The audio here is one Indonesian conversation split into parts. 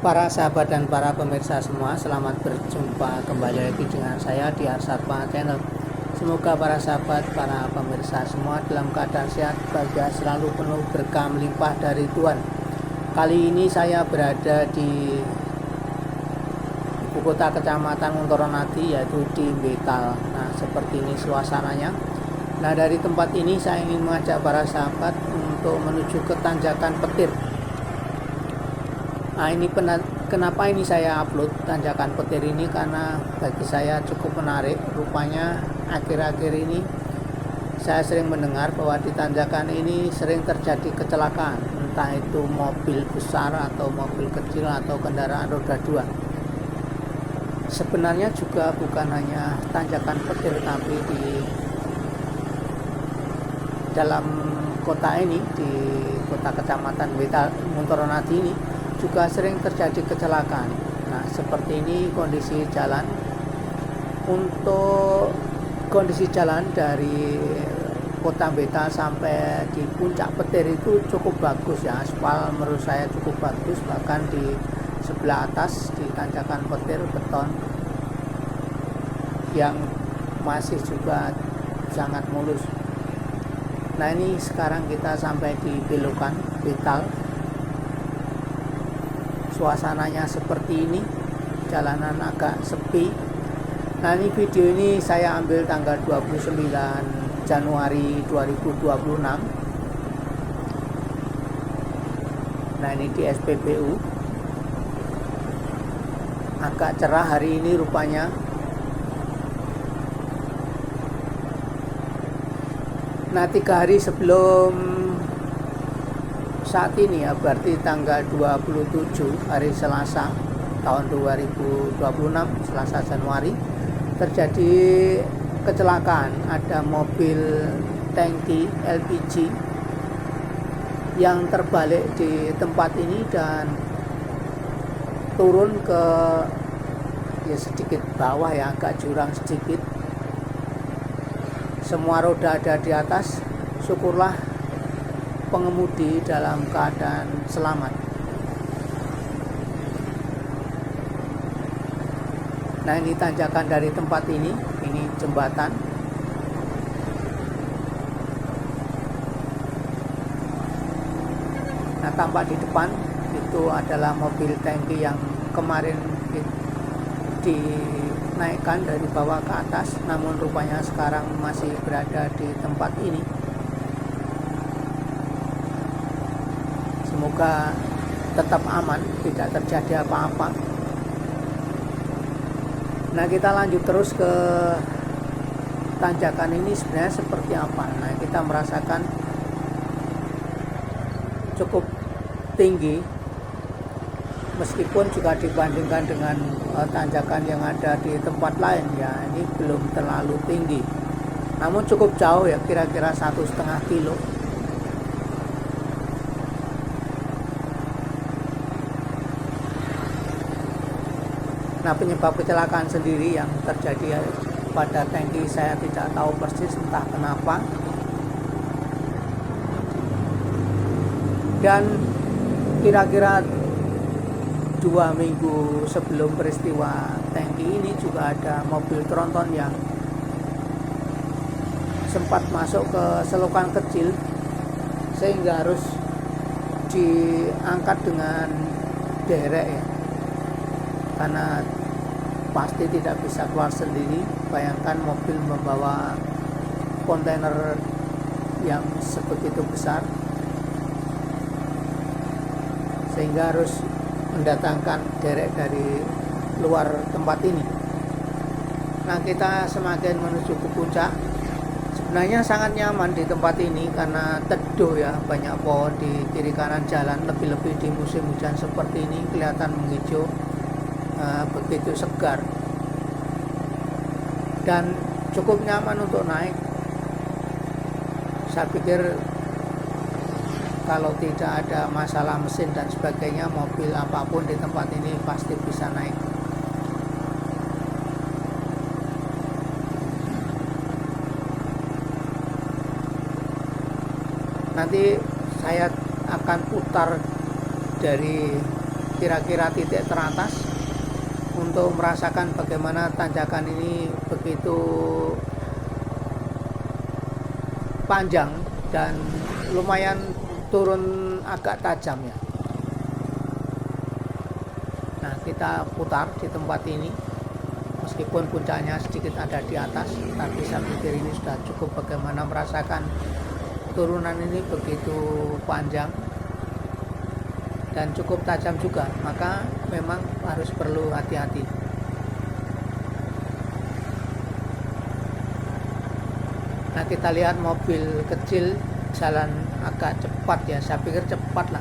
Para sahabat dan para pemirsa semua, selamat berjumpa kembali lagi dengan saya di Arsatma Channel. Semoga para sahabat, para pemirsa semua dalam keadaan sehat, bahagia, selalu penuh berkah melimpah dari Tuhan. Kali ini saya berada di ibu kota kecamatan Montoronadi, yaitu di Betal. Nah, seperti ini suasananya. Nah, dari tempat ini saya ingin mengajak para sahabat untuk menuju ke tanjakan petir. Nah, ini kenapa ini saya upload tanjakan petir ini, karena bagi saya cukup menarik. Rupanya akhir-akhir ini saya sering mendengar bahwa di tanjakan ini sering terjadi kecelakaan, entah itu mobil besar atau mobil kecil atau kendaraan roda 2. Sebenarnya juga bukan hanya tanjakan petir, tapi di dalam kota ini, di kota kecamatan Montoronadi ini juga sering terjadi kecelakaan. Nah, seperti ini kondisi jalan. Untuk kondisi jalan dari kota Betal sampai di puncak petir itu cukup bagus ya. Aspal menurut saya cukup bagus, bahkan di sebelah atas di tanjakan petir beton yang masih juga sangat mulus. Nah, ini sekarang kita sampai di belokan Betal. Suasananya seperti ini, jalanan agak sepi. Nah, ini video ini saya ambil tanggal 29 Januari 2026. Nah, ini di SPBU. Agak cerah hari ini rupanya. Nah, 3 hari sebelum saat ini ya, berarti tanggal 27 hari Selasa tahun 2026, Selasa Januari, terjadi kecelakaan. Ada mobil tangki LPG yang terbalik di tempat ini dan turun ke ya sedikit bawah ya, agak jurang sedikit. Semua roda ada di atas. Syukurlah pengemudi dalam keadaan selamat. Nah, ini tanjakan dari tempat ini jembatan. Nah, tampak di depan itu adalah mobil tangki yang kemarin dinaikkan dari bawah ke atas, namun rupanya sekarang masih berada di tempat ini. Semoga tetap aman, tidak terjadi apa-apa. Nah, kita lanjut terus ke tanjakan ini sebenarnya seperti apa. Nah, kita merasakan cukup tinggi, meskipun juga dibandingkan dengan tanjakan yang ada di tempat lain ya, ini belum terlalu tinggi, namun cukup jauh ya, kira-kira 1,5 kilo. Nah, penyebab kecelakaan sendiri yang terjadi pada tangki saya tidak tahu persis, entah kenapa. Dan kira-kira 2 minggu sebelum peristiwa tangki ini juga ada mobil tronton yang sempat masuk ke selokan kecil sehingga harus diangkat dengan derek ya, karena pasti tidak bisa keluar sendiri. Bayangkan mobil membawa kontainer yang sebegitu besar, sehingga harus mendatangkan derek dari luar tempat ini. Nah, kita semakin menuju ke puncak. Sebenarnya sangat nyaman di tempat ini karena teduh ya, banyak pohon di kiri kanan jalan, lebih-lebih di musim hujan seperti ini kelihatan menghijau. Begitu segar dan cukup nyaman untuk naik. Saya pikir kalau tidak ada masalah mesin dan sebagainya, mobil apapun di tempat ini pasti bisa naik. Nanti saya akan putar dari kira-kira titik teratas untuk merasakan bagaimana tanjakan ini begitu panjang dan lumayan turun agak tajam ya. Nah, kita putar di tempat ini meskipun puncaknya sedikit ada di atas, tapi saya pikir ini sudah cukup bagaimana merasakan turunan ini begitu panjang dan cukup tajam juga, maka memang harus perlu hati-hati. Nah, kita lihat mobil kecil jalan agak cepat ya, saya pikir cepat lah,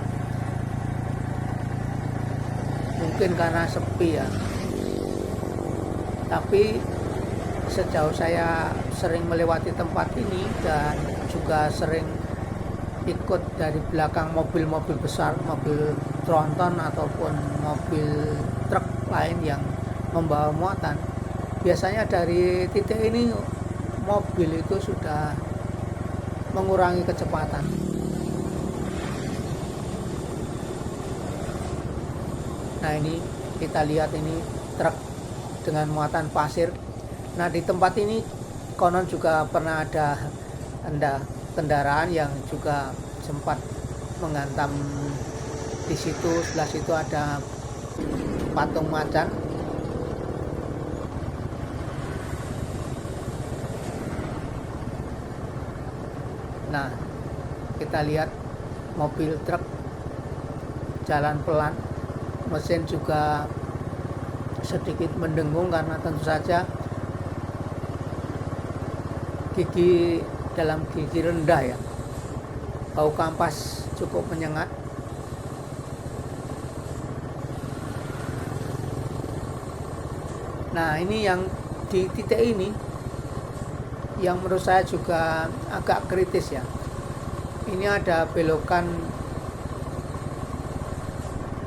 mungkin karena sepi ya, tapi sejauh saya sering melewati tempat ini dan juga sering ikut dari belakang mobil-mobil besar, mobil tronton ataupun mobil truk lain yang membawa muatan, biasanya dari titik ini mobil itu sudah mengurangi kecepatan. Nah, ini kita lihat ini truk dengan muatan pasir. Nah, di tempat ini konon juga pernah ada kendaraan yang juga sempat menghantam. Di situ, sebelah situ ada patung macan. Nah, kita lihat mobil truk jalan pelan, mesin juga sedikit mendengung karena tentu saja gigi rendah ya. Bau kampas cukup menyengat. Nah, ini yang di titik ini yang menurut saya juga agak kritis ya. Ini ada belokan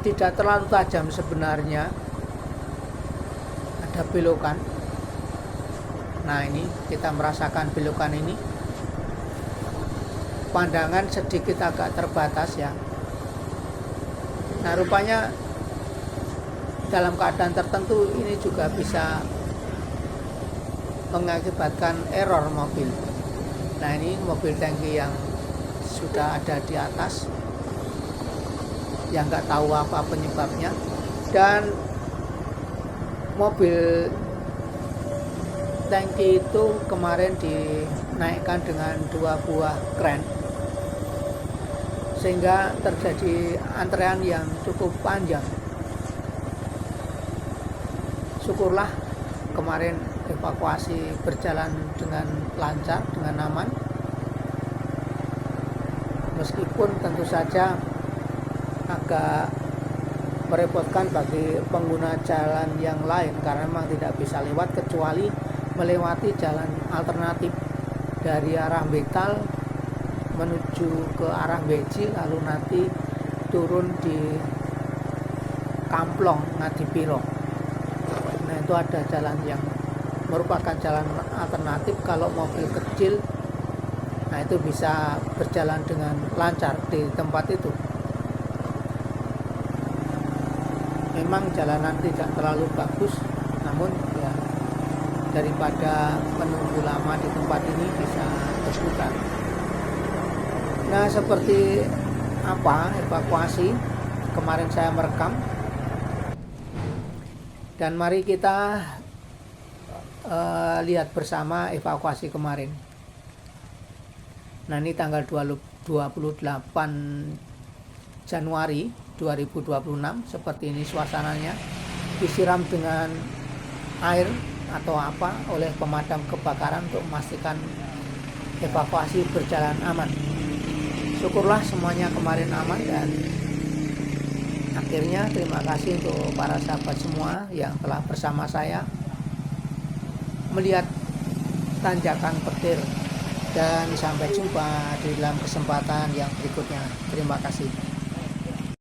tidak terlalu tajam sebenarnya, ada belokan. Nah, ini kita merasakan belokan ini, pandangan sedikit agak terbatas ya. Nah, rupanya dalam keadaan tertentu ini juga bisa mengakibatkan error mobil. Nah, ini mobil tangki yang sudah ada di atas, yang nggak tahu apa penyebabnya, dan mobil tangki itu kemarin dinaikkan dengan 2 buah kren sehingga terjadi antrean yang cukup panjang. Syukurlah kemarin evakuasi berjalan dengan lancar, dengan aman, meskipun tentu saja agak merepotkan bagi pengguna jalan yang lain karena memang tidak bisa lewat kecuali melewati jalan alternatif dari arah Betal menuju ke arah Beji, lalu nanti turun di Kamplong Ngadipiro. Nah, itu ada jalan yang merupakan jalan alternatif kalau mobil kecil. Nah, itu bisa berjalan dengan lancar di tempat itu. Memang jalanan tidak terlalu bagus, namun ya daripada menunggu lama di tempat ini bisa berputar. Nah, seperti apa evakuasi kemarin saya merekam, dan mari kita lihat bersama evakuasi kemarin. Nah, ini tanggal 28 Januari 2026, seperti ini suasananya, disiram dengan air atau apa oleh pemadam kebakaran untuk memastikan evakuasi berjalan aman. Syukurlah semuanya kemarin aman, dan akhirnya terima kasih untuk para sahabat semua yang telah bersama saya melihat tanjakan petir, dan sampai jumpa di dalam kesempatan yang berikutnya. Terima kasih.